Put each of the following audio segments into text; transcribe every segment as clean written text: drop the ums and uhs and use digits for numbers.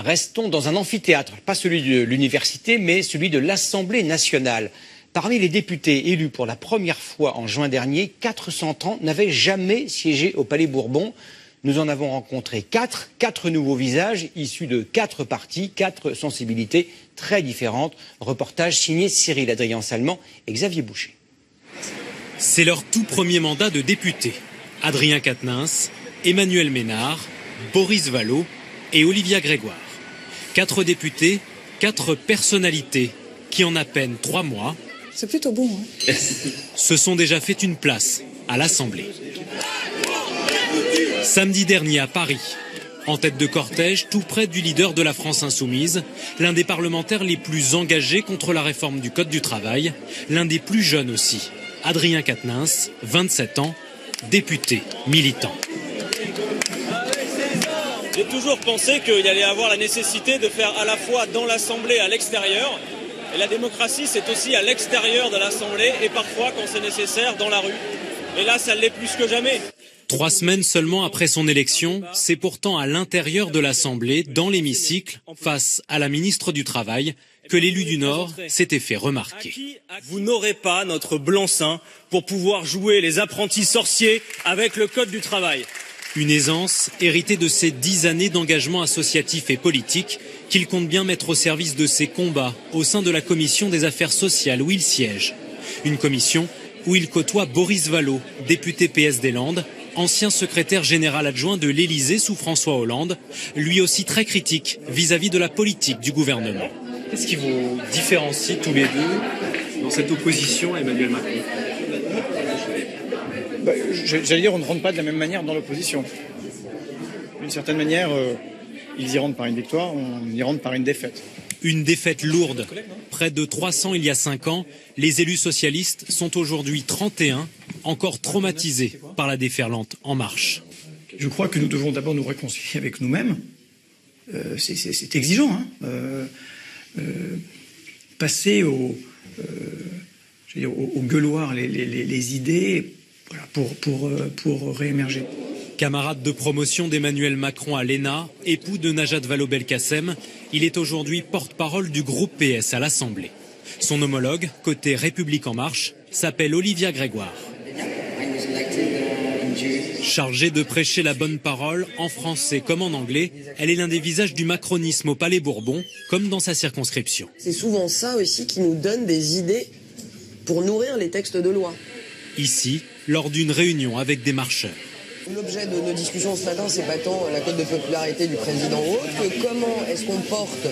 Restons dans un amphithéâtre, pas celui de l'université, mais celui de l'Assemblée nationale. Parmi les députés élus pour la première fois en juin dernier, 430 n'avaient jamais siégé au Palais Bourbon. Nous en avons rencontré quatre nouveaux visages issus de 4 partis, 4 sensibilités très différentes. Reportage signé Cyril Adrien-Salmand et Xavier Boucher. C'est leur tout premier mandat de député. Adrien Quatennens, Emmanuel Ménard, Boris Vallaud et Olivia Grégoire. 4 députés, 4 personnalités qui en à peine 3 mois c'est plutôt bon, hein. se sont déjà fait une place à l'Assemblée. Samedi dernier à Paris, en tête de cortège, tout près du leader de la France insoumise, l'un des parlementaires les plus engagés contre la réforme du Code du travail, l'un des plus jeunes aussi, Adrien Quatennens, 27 ans, député militant. J'ai toujours pensé qu'il y allait avoir la nécessité de faire à la fois dans l'Assemblée et à l'extérieur. Et la démocratie, c'est aussi à l'extérieur de l'Assemblée et parfois, quand c'est nécessaire, dans la rue. Et là, ça l'est plus que jamais. 3 semaines seulement après son élection, c'est pourtant à l'intérieur de l'Assemblée, dans l'hémicycle, face à la ministre du Travail, que l'élu du Nord s'était fait remarquer. Vous n'aurez pas notre blanc-seing pour pouvoir jouer les apprentis sorciers avec le Code du travail. Une aisance héritée de ses 10 années d'engagement associatif et politique qu'il compte bien mettre au service de ses combats au sein de la commission des affaires sociales où il siège. Une commission où il côtoie Boris Vallaud, député PS des Landes, ancien secrétaire général adjoint de l'Élysée sous François Hollande, lui aussi très critique vis-à-vis de la politique du gouvernement. Qu'est-ce qui vous différencie tous les deux dans cette opposition à Emmanuel Macron ? J'allais dire, on ne rentre pas de la même manière dans l'opposition. D'une certaine manière, ils y rentrent par une victoire, on y rentre par une défaite. Une défaite lourde. Près de 300 il y a 5 ans, les élus socialistes sont aujourd'hui 31, encore traumatisés par la déferlante En Marche. Je crois que nous devons d'abord nous réconcilier avec nous-mêmes. C'est exigeant, hein. Passer au gueuloir les idées pour réémerger. Camarade de promotion d'Emmanuel Macron à l'ENA, époux de Najat Vallaud-Belkacem, il est aujourd'hui porte-parole du groupe PS à l'Assemblée. Son homologue, côté République En Marche, s'appelle Olivia Grégoire. Chargée de prêcher la bonne parole, en français comme en anglais, elle est l'un des visages du macronisme au Palais Bourbon, comme dans sa circonscription. C'est souvent ça aussi qui nous donne des idées pour nourrir les textes de loi. Ici, lors d'une réunion avec des marcheurs. L'objet de nos discussions ce matin, c'est pas tant la cote de popularité du président ou autre, que comment est-ce qu'on porte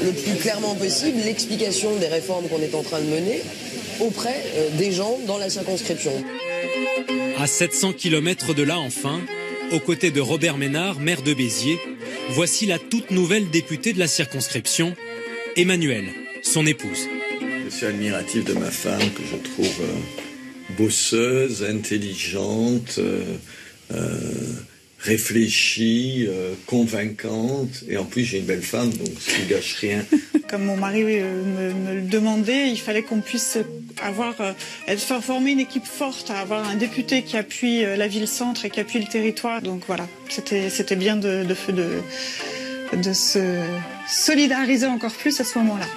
le plus clairement possible l'explication des réformes qu'on est en train de mener auprès des gens dans la circonscription. À 700 km de là, enfin, aux côtés de Robert Ménard, maire de Béziers, voici la toute nouvelle députée de la circonscription, Emmanuelle, son épouse. Je suis admiratif de ma femme, que je trouve bosseuse, intelligente, réfléchie, convaincante. Et en plus, j'ai une belle femme, donc ça ne gâche rien. Comme mon mari me le demandait, il fallait qu'on puisse faire former une équipe forte, avoir un député qui appuie la ville-centre et qui appuie le territoire. Donc voilà, c'était bien de se solidariser encore plus à ce moment-là.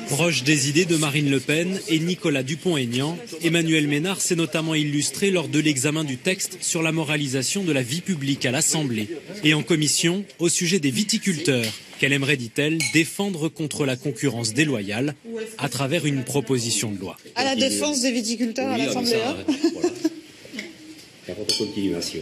Proche des idées de Marine Le Pen et Nicolas Dupont-Aignan, Emmanuel Ménard s'est notamment illustré lors de l'examen du texte sur la moralisation de la vie publique à l'Assemblée et en commission au sujet des viticulteurs, qu'elle aimerait, dit-elle, défendre contre la concurrence déloyale à travers une proposition de loi. À la défense des viticulteurs à l'Assemblée. La continuation.